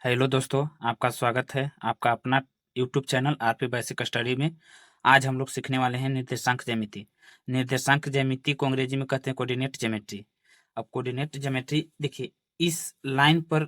Hello दोस्तों, आपका स्वागत है आपका अपना YouTube channel RP basic study में। आज हम लोग सीखने वाले हैं निर्देशांक ज्यामिति। निर्देशांक ज्यामिति को अंग्रेजी में कहते हैं कोऑर्डिनेट ज्योमेट्री। अब कोऑर्डिनेट ज्योमेट्री देखिए, इस लाइन पर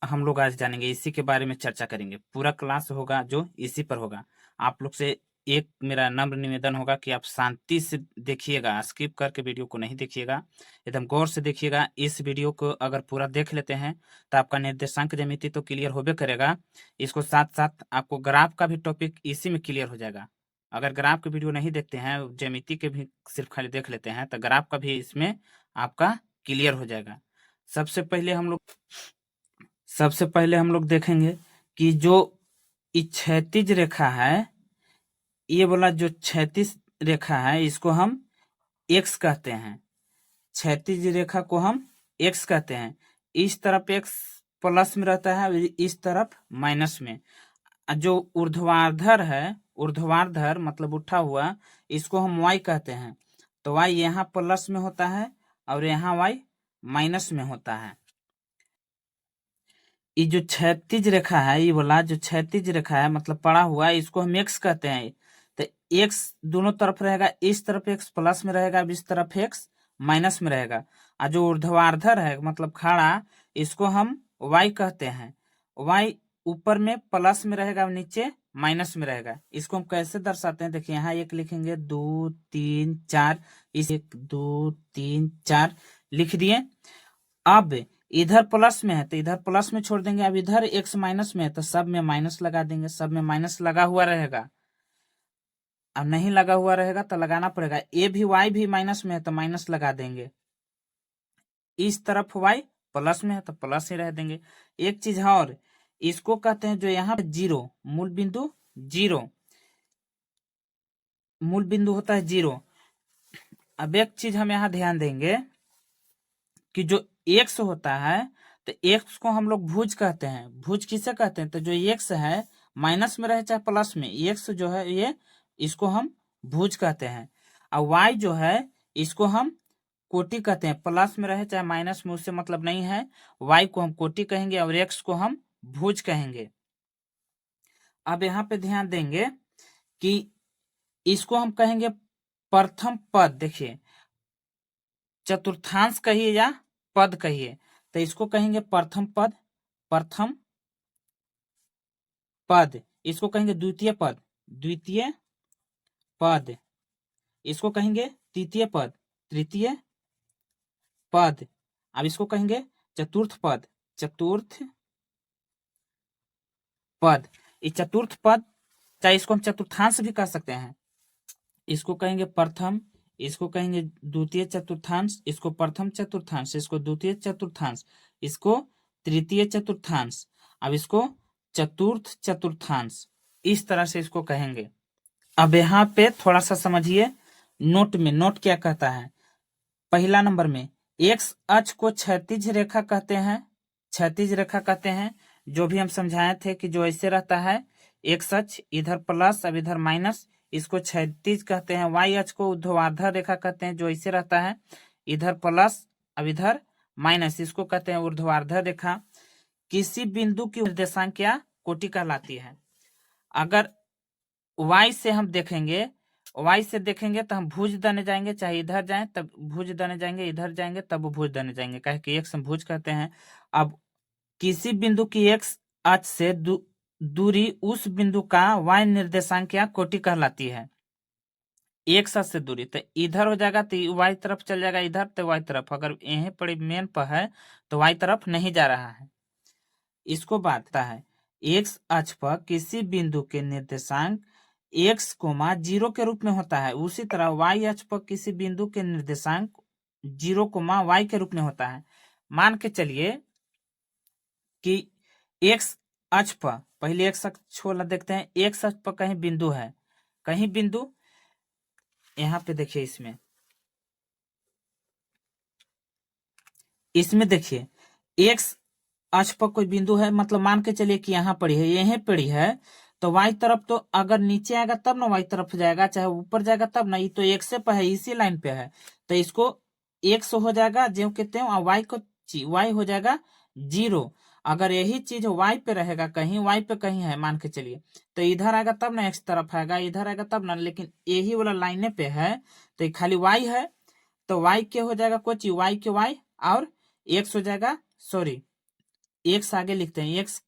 हम लोग आज जानेंगे, इसी के बारे में चर्चा करेंगे। पूरा क्लास होगा जो इसी पर होगा। आप लोग से एक मेरा नम्र निवेदन होगा कि आप शांति से देखिएगा, स्किप करके वीडियो को नहीं देखिएगा, एकदम गौर से देखिएगा। इस वीडियो को अगर पूरा देख लेते हैं तो आपका निर्देशांक ज्यामिति तो क्लियर होबे करेगा, इसको साथ साथ आपको ग्राफ का भी टॉपिक इसी में क्लियर हो जाएगा। अगर ग्राफ के वीडियो नहीं देखते हैं, ज्यामिति के भी सिर्फ खाली देख लेते हैं, तो ग्राफ का भी इसमें आपका क्लियर हो जाएगा। सबसे पहले हम लोग देखेंगे कि जो क्षैतिज रेखा है, ये वाला जो क्षैतिज रेखा है इसको हम एक्स कहते हैं। क्षैतिज रेखा को हम एक्स कहते हैं। इस तरफ एक्स प्लस में रहता है, इस तरफ माइनस में। जो ऊर्ध्वाधर है, ऊर्ध्वाधर मतलब उठा हुआ, इसको हम वाई कहते हैं। तो वाई यहाँ प्लस में होता है और यहाँ वाई माइनस में होता है। ये जो क्षैतिज रेखा है, ये वाला जो क्षैतिज रेखा है मतलब पड़ा हुआ, इसको हम एक्स कहते हैं। तो एक्स दोनों तरफ रहेगा, इस तरफ एक्स प्लस में रहेगा, इस तरफ एक्स माइनस में रहेगा। और जो ऊर्ध्वाधर है मतलब खड़ा, इसको हम वाई कहते हैं। वाई ऊपर में प्लस में रहेगा, नीचे माइनस में रहेगा। इसको हम कैसे दर्शाते हैं, देखिए यहाँ एक लिखेंगे, 2 3 4, इस 1 2 3 4 लिख दिए। अब इधर प्लस में है तो इधर प्लस में छोड़ देंगे, अब इधर एक्स माइनस में है तो सब में माइनस लगा देंगे। सब में माइनस लगा हुआ रहेगा। अब नहीं लगा हुआ रहेगा तो लगाना पड़ेगा। ए भी वाई भी माइनस में है तो माइनस लगा देंगे। इस तरफ वाई प्लस में है तो प्लस ही रह देंगे। एक चीज और, इसको कहते हैं जो यहाँ पे जीरो, मूल बिंदु जीरो, मूल बिंदु होता है जीरो। अब एक चीज हम यहाँ ध्यान देंगे कि जो एक्स होता है, तो एक्स को हम लोग भुज कहते हैं। भुज किसे कहते हैं, तो जो एक्स है माइनस में रहे चाहे प्लस में, एक्स जो है ये, इसको हम भुज कहते हैं। और वाई जो है इसको हम कोटि कहते हैं। प्लस में रहे चाहे माइनस में, उससे मतलब नहीं है। वाई को हम कोटि कहेंगे और एक्स को हम भुज कहेंगे। अब यहाँ पे ध्यान देंगे कि इसको हम कहेंगे प्रथम पद। देखिए, चतुर्थांश कहिए या पद कहिए, तो इसको कहेंगे प्रथम पद। प्रथम पद इसको कहेंगे द्वितीय पद। द्वितीय पद इसको कहेंगे तृतीय पद। तृतीय पद। अब इसको कहेंगे चतुर्थ पद। चतुर्थ पद। इस चतुर्थ पद, चाहे इसको हम चतुर्थांश भी कह सकते हैं। इसको कहेंगे प्रथम, इसको कहेंगे द्वितीय चतुर्थांश, इसको प्रथम चतुर्थांश, इसको द्वितीय चतुर्थांश, इसको तृतीय चतुर्थांश, अब इसको चतुर्थ चतुर्थांश। इस तरह से इसको कहेंगे। अब यहाँ पे थोड़ा सा समझिए, नोट में नोट क्या कहता है। पहला नंबर में एक्स अक्ष को क्षैतिज रेखा कहते हैं। क्षैतिज रेखा कहते हैं, जो भी हम समझाए थे कि जो ऐसे रहता है, एक्स अक्ष इधर प्लस अब इधर माइनस, इसको क्षैतिज कहते हैं। वाई अक्ष को ऊर्ध्वाधर रेखा कहते हैं, जो ऐसे रहता है, इधर प्लस अब इधर माइनस, इसको कहते हैं ऊर्ध्वाधर रेखा। किसी बिंदु की निर्देशांक या कोटि कहलाती है। अगर वाई से हम देखेंगे, वाई से देखेंगे तो हम भुज दने जाएंगे, चाहे इधर जाएं तब भुज दने जाएंगे, इधर जाएंगे तब भुज दने जाएंगे, कहे कि एक्स हम भुज कहते हैं। अब किसी बिंदु की एक्स अक्ष से दूरी उस बिंदु का वाई निर्देशांक या कोटि कहलाती है। एक साथ से दूरी, तो इधर हो जाएगा तो वाई तरफ चल जाएगा, इधर तो वाई तरफ। अगर यहीं पर मेन पर है तो वाई तरफ नहीं जा रहा है। इसको बांटता है, एक्स अक्ष पर किसी बिंदु के निर्देशांक एक्स कोमा जीरो के रूप में होता है। उसी तरह वाई अक्ष पर किसी बिंदु के निर्देशांक जीरो कोमा वाई के रूप में होता है। मान के चलिए कि एक्स अक्ष पर, पहले एक्स अक्ष वाला देखते हैं। एक्स अक्ष पर कहीं बिंदु है, कहीं बिंदु यहाँ पे देखिए, इसमें देखिए एक्स अक्ष पर कोई बिंदु है, मतलब मान के चलिए कि यहाँ पड़ी है, यहीं पड़ी है, तो वाई तरफ तो अगर नीचे आएगा तब ना वाई तरफ जाएगा, चाहे ऊपर जाएगा तब ना। ये तो एक्स पे है, इसी लाइन पे है, तो इसको एक्स हो जाएगा जो कहते हैं, और वाई को वाई हो जाएगा जीरो। अगर यही चीज y पे रहेगा, कहीं y पे कहीं है मान के चलिए, तो इधर आएगा तब ना x तरफ आएगा, इधर आएगा तब ना, लेकिन यही वाला लाइने पे है तो ये खाली y है, तो y के हो जाएगा कोई चीज, y के y और x हो जाएगा, सॉरी x आगे लिखते हैं, x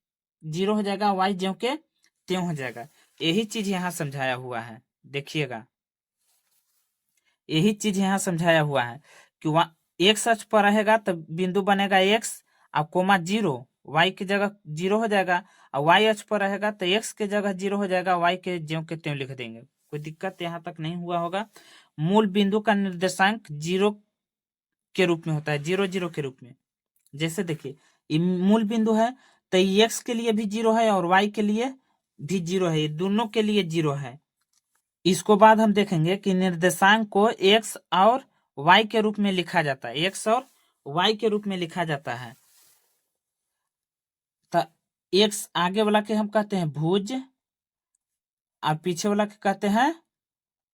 0 हो जाएगा, y ज्यों के त्यों हो जाएगा। यही चीज यहाँ समझाया हुआ है, देखिएगा यही चीज यहाँ समझाया हुआ है कि वहाँ x अक्ष पर रहेगा तो बिंदु बनेगा x और कोमा 0, y की जगह 0 हो जाएगा, और y अक्ष पर रहेगा तो x के जगह 0 हो जाएगा, y के ज्यों के त्यों लिख देंगे। कोई दिक्कत यहाँ तक नहीं हुआ होगा। मूल बिंदु का निर्देशांक 0 के रूप में होता है, 0 0 के रूप में। जैसे देखिए ये मूल बिंदु है तो x के लिए भी 0 है और y के लिए भी 0 है, ये दोनों के लिए 0 है। इसको बाद हम देखेंगे कि निर्देशांक को x और y के रूप में लिखा जाता है, x और y के रूप में लिखा जाता है। तो x आगे वाला के हम कहते हैं भुज और पीछे वाला के कहते हैं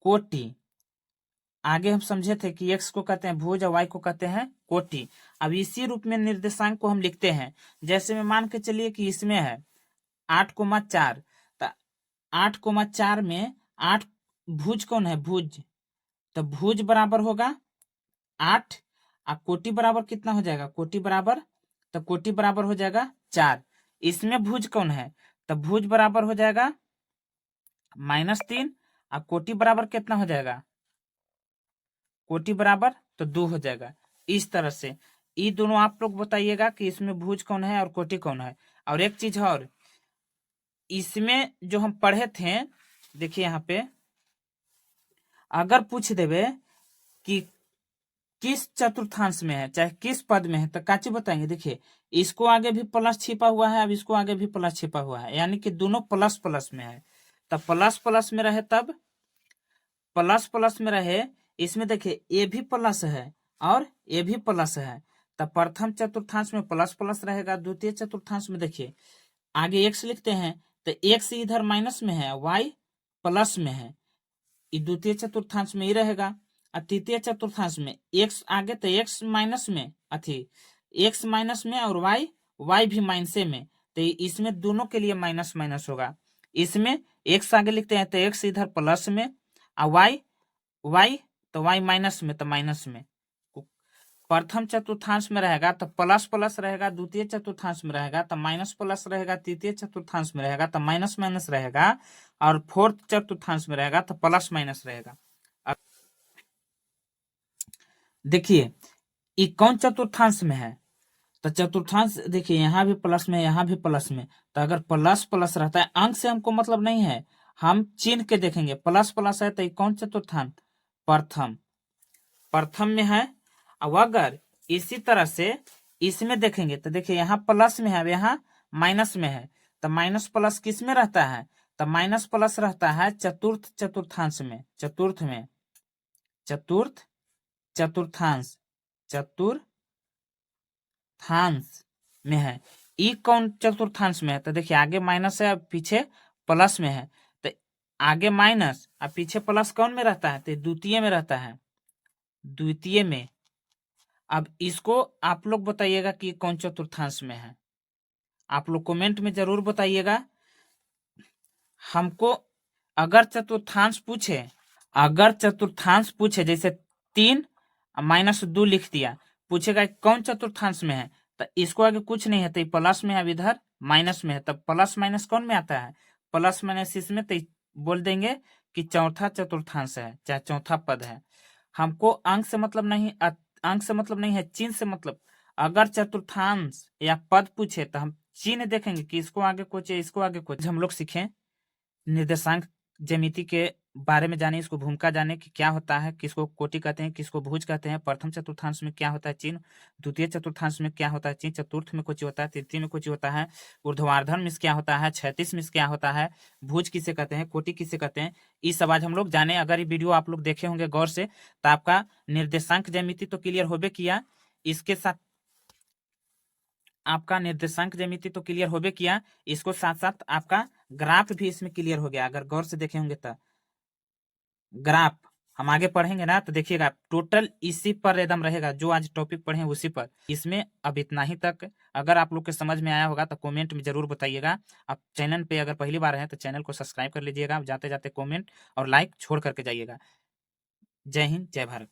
कोटि। आगे हम समझे थे कि x को कहते हैं भुज और y को कहते हैं कोटि। अब इसी रूप में निर्देशांक को हम लिखते हैं। जैसे में मान के चलिए कि इसमें है 8,4, तो 8,4 में 8 भुज कौन है, भुज, तो भुज बराबर होगा 8 और कोटि बराबर कितना हो जाएगा, कोटि बराबर, तो कोटि बराबर हो जाएगा 4। इसमें भुज कौन है, तो भुज बराबर हो जाएगा -3 और कोटि बराबर कितना हो जाएगा, कोटि बराबर तो 2 हो जाएगा। इस तरह से ये दोनों आप लोग बताइएगा कि इसमें भुज कौन है और कोटि कौन है। और एक चीज और, इसमें जो हम पढ़े थे, देखिए यहाँ पे अगर पूछ देवे कि किस चतुर्थांश में है, चाहे किस पद में है, तो काची बताएंगे। देखिए इसको आगे भी प्लस छिपा हुआ है, अब इसको आगे भी प्लस छिपा हुआ है, यानी कि दोनों प्लस प्लस में है। तब प्लस प्लस में रहे, तब प्लस प्लस में रहे, इसमें देखिए ए भी प्लस है और ए भी प्लस है, तब प्रथम चतुर्थांश में प्लस प्लस रहेगा। द्वितीय चतुर्थांश में देखिए आगे एक्स लिखते हैं तो एक्स इधर माइनस में है, वाई प्लस में है, द्वितीय चतुर्थांश में ही रहेगा। और तृतीय चतुर्थांश में एक्स आगे तो एक्स माइनस में, एक्स माइनस में और वाई भी माइनसे में, तो इसमें दोनों के लिए माइनस माइनस होगा। इसमें एक्स आगे लिखते हैं तो एक्स इधर प्लस में, और वाई तो वाई माइनस में, तो माइनस में। प्रथम चतुर्थांश में रहेगा तो प्लस प्लस रहेगा, द्वितीय चतुर्थांश में रहेगा तो माइनस प्लस रहेगा, तृतीय चतुर्थांश में रहेगा तो माइनस माइनस रहेगा, और फोर्थ चतुर्थांश में रहेगा तो प्लस माइनस रहेगा। देखिए ये कौन चतुर्थांश में है, तो चतुर्थांश देखिए यहाँ भी प्लस में, यहाँ भी प्लस में, तो अगर प्लस प्लस रहता है, अंक से हमको मतलब नहीं है, हम चिन्ह के देखेंगे। प्लस प्लस है तो ये कौन चतुर्थांश, प्रथम में है। अब अगर इसी तरह से इसमें देखेंगे तो देखिए यहाँ प्लस में है, अब यहाँ माइनस में है, तो माइनस प्लस किस में रहता है, तो माइनस प्लस रहता है चतुर्थ चतुर्थांश में, चतुर्थ में, चतुर्थ चतुर्थांश, चतुर्थांश में है। ई कौन चतुर्थांश में है, तो देखिए आगे माइनस है, पीछे प्लस में है, तो आगे माइनस और पीछे प्लस कौन में रहता है, तो द्वितीय में रहता है, द्वितीय में। अब इसको आप लोग बताइएगा कि कौन चतुर्थांश में है, आप लोग कमेंट में जरूर बताइएगा हमको। अगर चतुर्थांश पूछे, अगर चतुर्थांश पूछे, जैसे 3 -2 लिख दिया, पूछेगा कौन चतुर्थांश में है, तो इसको आगे कुछ नहीं है, तो प्लस में है, अब इधर माइनस में है, तब प्लस माइनस कौन में आता है, प्लस माइनस इसमें, तो बोल देंगे कि चौथा चतुर्थांश है, चाहे चौथा पद है। हमको अंक से मतलब नहीं, अंक से मतलब नहीं है, चिन्ह से मतलब। अगर चतुर्थांश या पद पूछे तो हम चिन्ह देखेंगे कि इसको आगे कुछ है, इसको आगे कुछ। हम लोग सीखें निर्देशांक ज्यामिति के बारे में, जाने इसको भूमिका जाने कि क्या होता है, किसको कोटि कहते हैं, किसको भुज कहते हैं, प्रथम चतुर्थांश में क्या होता है चिन्ह, द्वितीय चतुर्थांश में क्या होता है चिन्ह, चतुर्थ में कुछ होता है, तृतीय में कुछ होता है, ऊर्ध्वाधर में क्या होता है, क्षैतिज में क्या होता है, भुज किसे कहते हैं, कोटि किसे कहते हैं, ये सब आज हम लोग जाने। अगर ये वीडियो आप लोग देखे होंगे गौर से तो आपका निर्देशांक ज्यामिति तो क्लियर होबे किया, इसके साथ आपका निर्देशांक ज्यामिति तो क्लियर होबे किया, इसको साथ साथ आपका ग्राफ भी इसमें क्लियर हो गया। अगर गौर से देखे होंगे तो ग्राफ, हम आगे पढ़ेंगे ना तो देखिएगा टोटल इसी पर एकदम रहेगा, जो आज टॉपिक पढ़े उसी पर। इसमें अब इतना ही तक। अगर आप लोग के समझ में आया होगा तो कमेंट में जरूर बताइएगा। आप चैनल पे अगर पहली बार हैं तो चैनल को सब्सक्राइब कर लीजिएगा, जाते जाते कमेंट और लाइक छोड़ करके जाइएगा। जय हिंद, जय भारत।